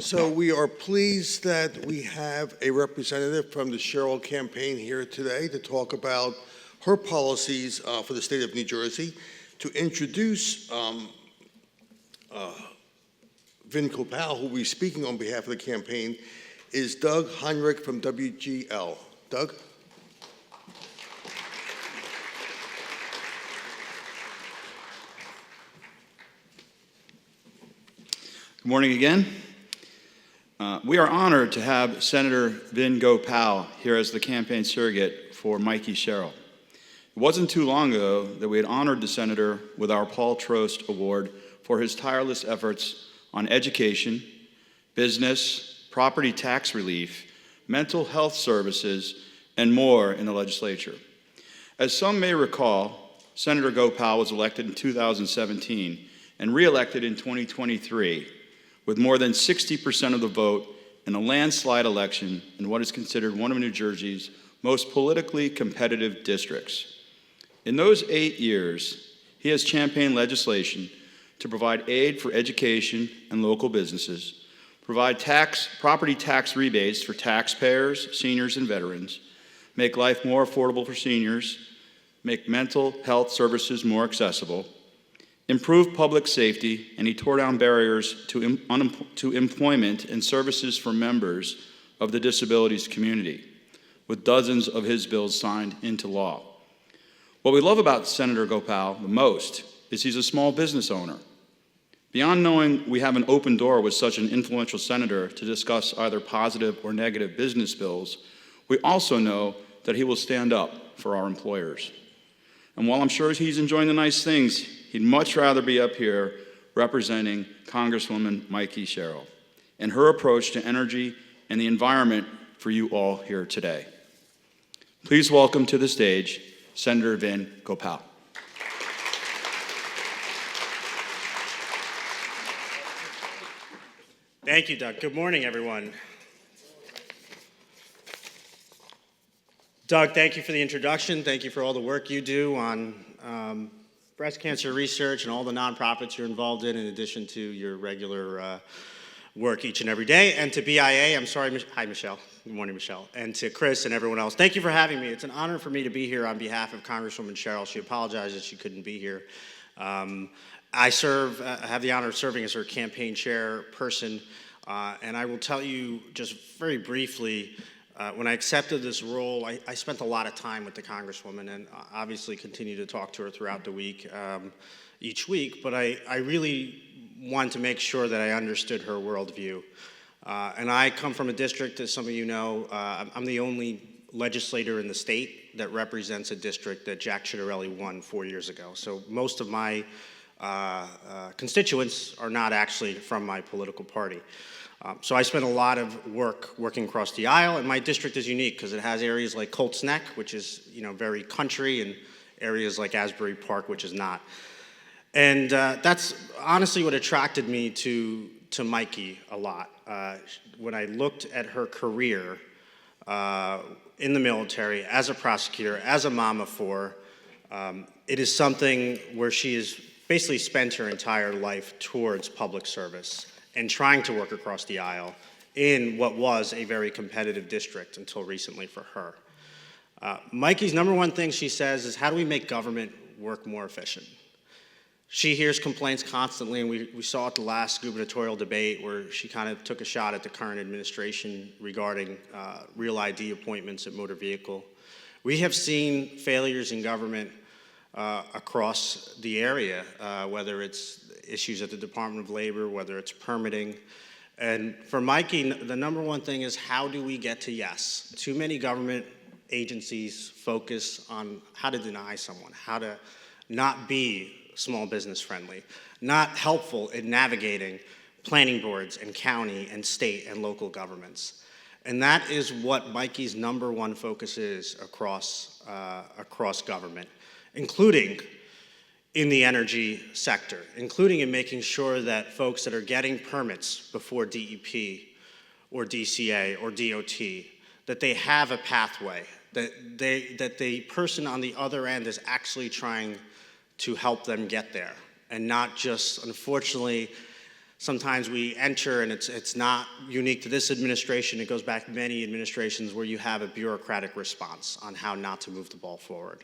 So we are pleased that we have a representative from the Sherrill campaign here today to talk about her policies for the state of New Jersey. To introduce Vin Gopal, who will be speaking on behalf of the campaign, is Doug Heinrich from WGL. Doug? Good morning again. We are honored to have Senator Vin Gopal here as the campaign surrogate for Mikie Sherrill. It wasn't too long ago that we had honored the senator with our Paul Trost Award for his tireless efforts on education, business, property tax relief, mental health services, and more in the legislature. As some may recall, Senator Gopal was elected in 2017 and re-elected in 2023 with more than 60% of the vote in a landslide election in what is considered one of New Jersey's most politically competitive districts. In those 8 years, he has championed legislation to provide aid for education and local businesses, provide property tax rebates for taxpayers, seniors, and veterans, make life more affordable for seniors, make mental health services more accessible, improve public safety, and he tore down barriers to employment and services for members of the disabilities community, with dozens of his bills signed into law. What we love about Senator Gopal the most is he's a small business owner. Beyond knowing we have an open door with such an influential senator to discuss either positive or negative business bills, we also know that he will stand up for our employers. And while I'm sure he's enjoying the nice things, he'd much rather be up here representing Congresswoman Mikie Sherrill and her approach to energy and the environment for you all here today. Please welcome to the stage Senator Vin Gopal. Thank you, Doug. Good morning, everyone. Doug, thank you for the introduction. Thank you for all the work you do on breast cancer research and all the nonprofits you're involved in addition to your regular work each and every day. And to BIA, I'm sorry, hi, Michelle. Good morning, Michelle. And to Chris and everyone else, thank you for having me. It's an honor for me to be here on behalf of Congresswoman Sherrill. She apologized that she couldn't be here. I have the honor of serving as her campaign chairperson, and I will tell you just very briefly, when I accepted this role, I spent a lot of time with the Congresswoman and obviously continue to talk to her throughout the week, each week, but I really wanted to make sure that I understood her worldview. And I come from a district, as some of you know, I'm the only legislator in the state that represents a district that Jack Ciattarelli won 4 years ago. So most of my constituents are not actually from my political party. So I spent a lot of working across the aisle, and my district is unique because it has areas like Colts Neck, which is very country, and areas like Asbury Park, which is not. And that's honestly what attracted me to Mikie a lot. When I looked at her career in the military, as a prosecutor, as a mom of four, it is something where she has basically spent her entire life towards public service and trying to work across the aisle in what was a very competitive district until recently for her. Mikie's number one thing she says is, how do we make government work more efficient? She hears complaints constantly, and we saw at the last gubernatorial debate where she kind of took a shot at the current administration regarding real ID appointments at motor vehicle. We have seen failures in government across the area, whether it's issues at the Department of Labor, whether it's permitting. And for Mikie, the number one thing is, how do we get to yes? Too many government agencies focus on how to deny someone, how to not be small business friendly, not helpful in navigating planning boards and county and state and local governments. And that is what Mikie's number one focus is across government, including in the energy sector, including in making sure that folks that are getting permits before DEP or DCA or DOT, that they have a pathway, that the person on the other end is actually trying to help them get there, and not just, unfortunately, sometimes we enter, and it's not unique to this administration, it goes back many administrations where you have a bureaucratic response on how not to move the ball forward.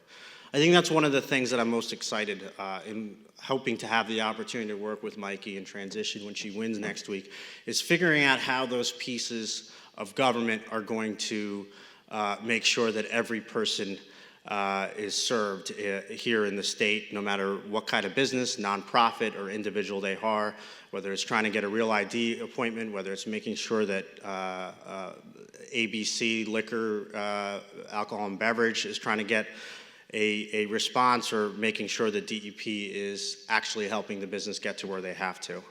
I think that's one of the things that I'm most excited in hoping to have the opportunity to work with Mikie in transition when she wins next week, is figuring out how those pieces of government are going to make sure that every person is served here in the state, no matter what kind of business, nonprofit, or individual they are, whether it's trying to get a real ID appointment, whether it's making sure that ABC liquor, alcohol and beverage is trying to get a response, or making sure that DEP is actually helping the business get to where they have to.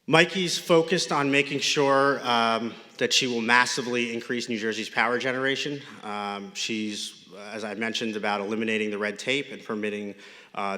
Mikie's focused on making sure that she will massively increase New Jersey's power generation. She's, as I mentioned, about eliminating the red tape and permitting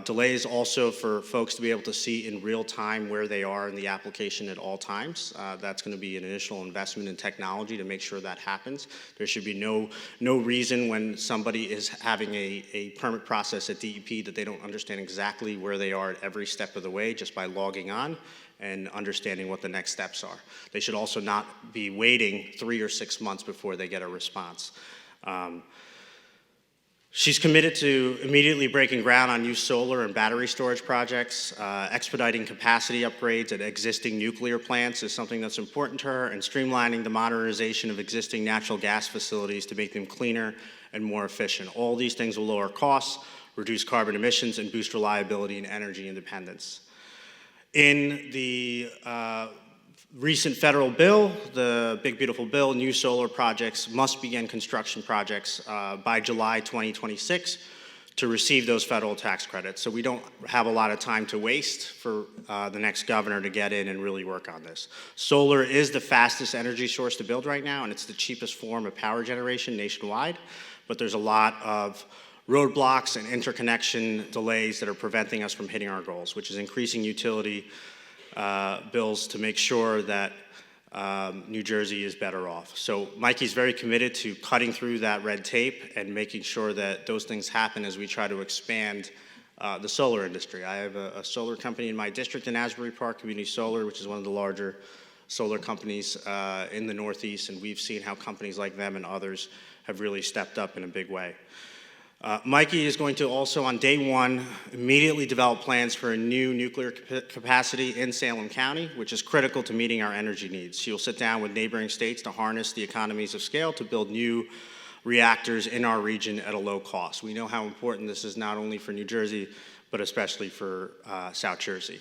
delays, also for folks to be able to see in real time where they are in the application at all times. That's going to be an initial investment in technology to make sure that happens. There should be no reason when somebody is having a permit process at DEP that they don't understand exactly where they are at every step of the way just by logging on and understanding what the next steps are. They should also not be waiting 3 or 6 months before they get a response. She's committed to immediately breaking ground on new solar and battery storage projects. Expediting capacity upgrades at existing nuclear plants is something that's important to her, and streamlining the modernization of existing natural gas facilities to make them cleaner and more efficient. All these things will lower costs, reduce carbon emissions, and boost reliability and energy independence. In the recent federal bill, the big beautiful bill, new solar projects must begin construction projects by July 2026 to receive those federal tax credits. So we don't have a lot of time to waste for the next governor to get in and really work on this. Solar is the fastest energy source to build right now, and it's the cheapest form of power generation nationwide, but there's a lot of roadblocks and interconnection delays that are preventing us from hitting our goals, which is increasing utility bills to make sure that New Jersey is better off. So Mikie's very committed to cutting through that red tape and making sure that those things happen as we try to expand the solar industry. I have a solar company in my district in Asbury Park, Community Solar, which is one of the larger solar companies in the Northeast, and we've seen how companies like them and others have really stepped up in a big way. Mikie is going to also, on day one, immediately develop plans for a new nuclear capacity in Salem County, which is critical to meeting our energy needs. She will sit down with neighboring states to harness the economies of scale to build new reactors in our region at a low cost. We know how important this is not only for New Jersey, but especially for South Jersey.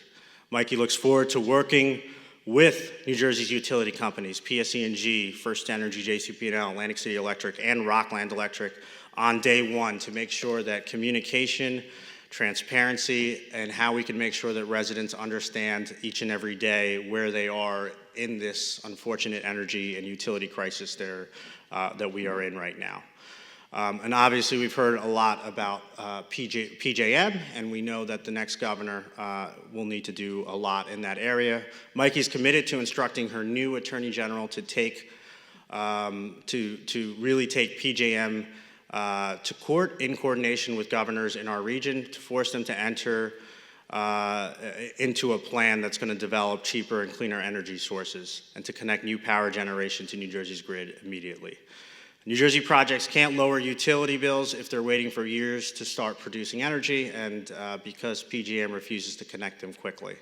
Mikie looks forward to working with New Jersey's utility companies, PSE&G, First Energy, JCP&L, Atlantic City Electric, and Rockland Electric, on day one to make sure that communication, transparency, and how we can make sure that residents understand each and every day where they are in this unfortunate energy and utility crisis that we are in right now. And obviously we've heard a lot about PJM, and we know that the next governor will need to do a lot in that area. Mikie's committed to instructing her new Attorney General to take, to really take PJM to court in coordination with governors in our region to force them to enter into a plan that's going to develop cheaper and cleaner energy sources and to connect new power generation to New Jersey's grid immediately. New Jersey projects can't lower utility bills if they're waiting for years to start producing energy, and because PJM refuses to connect them quickly.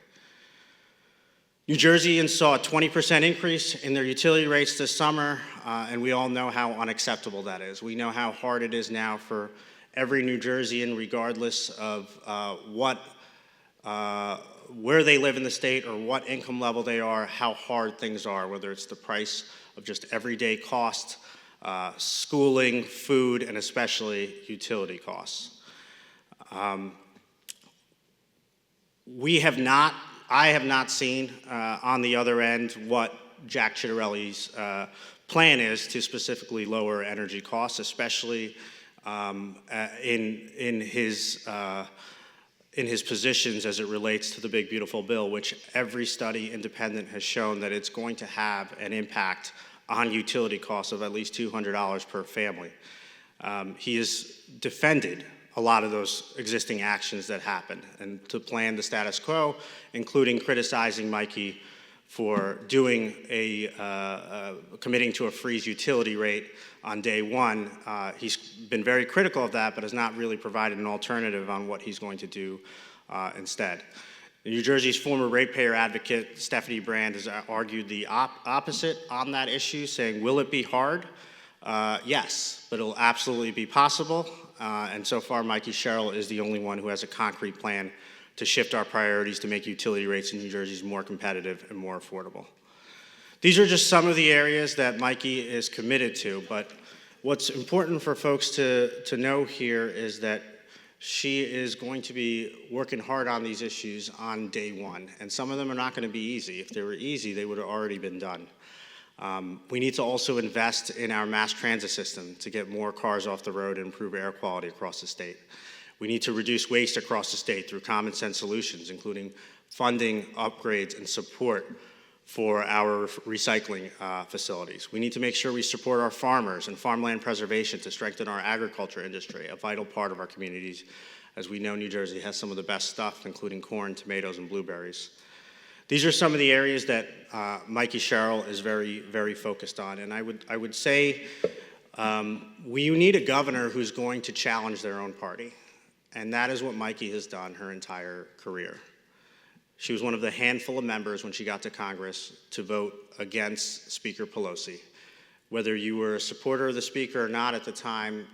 New Jerseyans saw a 20% increase in their utility rates this summer, and we all know how unacceptable that is. We know how hard it is now for every New Jerseyan, regardless of where they live in the state or what income level they are, how hard things are, whether it's the price of just everyday costs, schooling, food, and especially utility costs. I have not seen on the other end what Jack Ciattarelli's plan is to specifically lower energy costs, especially in his positions as it relates to the big beautiful bill, which every study independent has shown that it's going to have an impact on utility costs of at least $200 per family. He has defended a lot of those existing actions that happened and to plan the status quo, including criticizing Mikie for doing committing to a freeze utility rate on day one. He's been very critical of that, but has not really provided an alternative on what he's going to do instead. New Jersey's former ratepayer advocate, Stephanie Brand, has argued the opposite on that issue, saying, will it be hard? Yes, but it'll absolutely be possible. And so far, Mikie Sherrill is the only one who has a concrete plan to shift our priorities to make utility rates in New Jersey more competitive and more affordable. These are just some of the areas that Mikie is committed to, but what's important for folks to know here is that she is going to be working hard on these issues on day one, and some of them are not going to be easy. If they were easy, they would have already been done. We need to also invest in our mass transit system to get more cars off the road and improve air quality across the state. We need to reduce waste across the state through common sense solutions, including funding, upgrades, and support for our recycling facilities. We need to make sure we support our farmers and farmland preservation to strengthen our agriculture industry, a vital part of our communities. As we know, New Jersey has some of the best stuff, including corn, tomatoes, and blueberries. These are some of the areas that Mikie Sherrill is very, very focused on. And I would say we need a governor who's going to challenge their own party. And that is what Mikie has done her entire career. She was one of the handful of members when she got to Congress to vote against Speaker Pelosi. Whether you were a supporter of the Speaker or not at the time,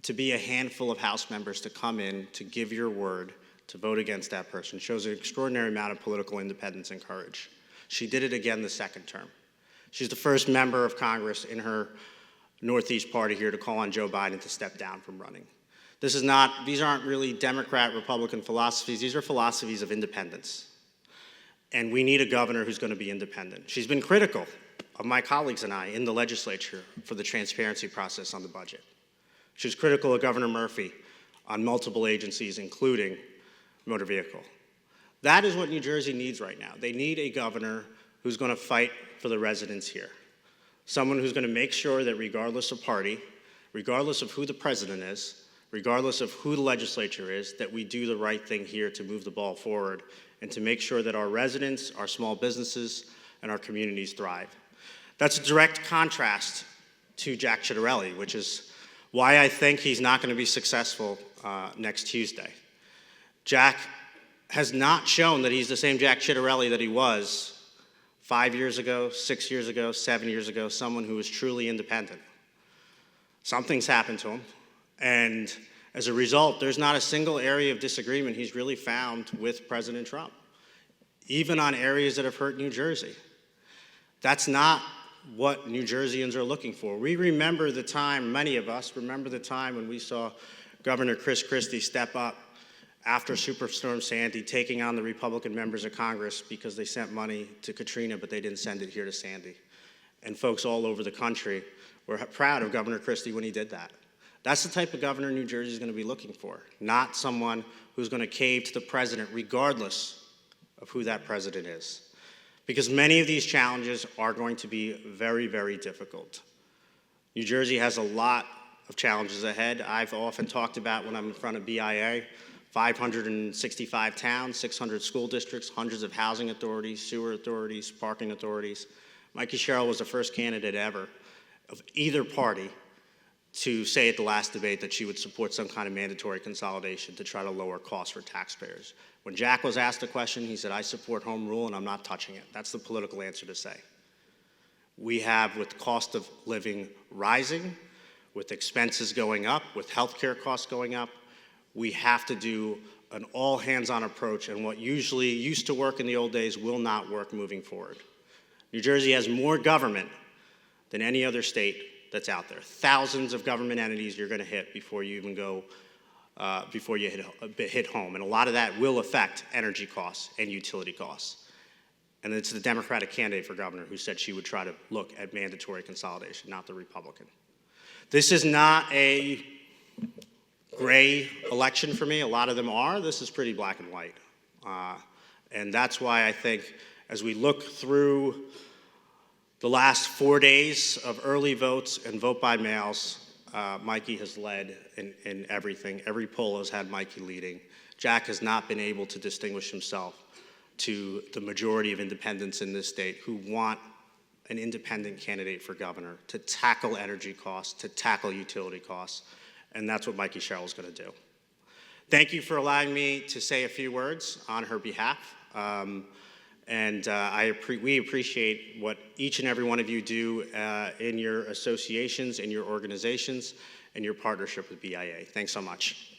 to be a handful of House members to come in, to give your word, to vote against that person shows an extraordinary amount of political independence and courage. She did it again the second term. She's the first member of Congress in her Northeast party here to call on Joe Biden to step down from running. These aren't really Democrat-Republican philosophies. These are philosophies of independence. And we need a governor who's going to be independent. She's been critical of my colleagues and I in the legislature for the transparency process on the budget. She was critical of Governor Murphy on multiple agencies, including motor vehicle. That is what New Jersey needs right now. They need a governor who's going to fight for the residents here. Someone who's going to make sure that regardless of party, regardless of who the president is, regardless of who the legislature is, that we do the right thing here to move the ball forward and to make sure that our residents, our small businesses, and our communities thrive. That's a direct contrast to Jack Ciattarelli, which is why I think he's not going to be successful next Tuesday. Jack has not shown that he's the same Jack Ciattarelli that he was 5 years ago, 6 years ago, 7 years ago, someone who was truly independent. Something's happened to him, and as a result, there's not a single area of disagreement he's really found with President Trump, even on areas that have hurt New Jersey. That's not what New Jerseyans are looking for. We remember the time, many of us remember the time when we saw Governor Chris Christie step up after Superstorm Sandy, taking on the Republican members of Congress because they sent money to Katrina, but they didn't send it here to Sandy. And folks all over the country were proud of Governor Christie when he did that. That's the type of governor New Jersey is going to be looking for, not someone who's going to cave to the president regardless of who that president is. Because many of these challenges are going to be very, very difficult. New Jersey has a lot of challenges ahead. I've often talked about when I'm in front of BIA, 565 towns, 600 school districts, hundreds of housing authorities, sewer authorities, parking authorities. Mikie Sherrill was the first candidate ever of either party to say at the last debate that she would support some kind of mandatory consolidation to try to lower costs for taxpayers. When Jack was asked the question, he said, I support home rule and I'm not touching it. That's the political answer to say. We have, with cost of living rising, with expenses going up, with healthcare costs going up, we have to do an all-hands-on approach, and what usually used to work in the old days will not work moving forward. New Jersey has more government than any other state that's out there. Thousands of government entities you're going to hit before you even go, before you hit home. And a lot of that will affect energy costs and utility costs. And it's the Democratic candidate for governor who said she would try to look at mandatory consolidation, not the Republican. This is not a gray election for me. A lot of them are. This is pretty black and white. And that's why I think as we look through the last 4 days of early votes and vote by mails, Mikie has led in everything. Every poll has had Mikie leading. Jack has not been able to distinguish himself to the majority of independents in this state who want an independent candidate for governor to tackle energy costs, to tackle utility costs, and that's what Mikie Sherrill is going to do. Thank you for allowing me to say a few words on her behalf. We appreciate what each and every one of you do in your associations, in your organizations, and your partnership with BIA. Thanks so much.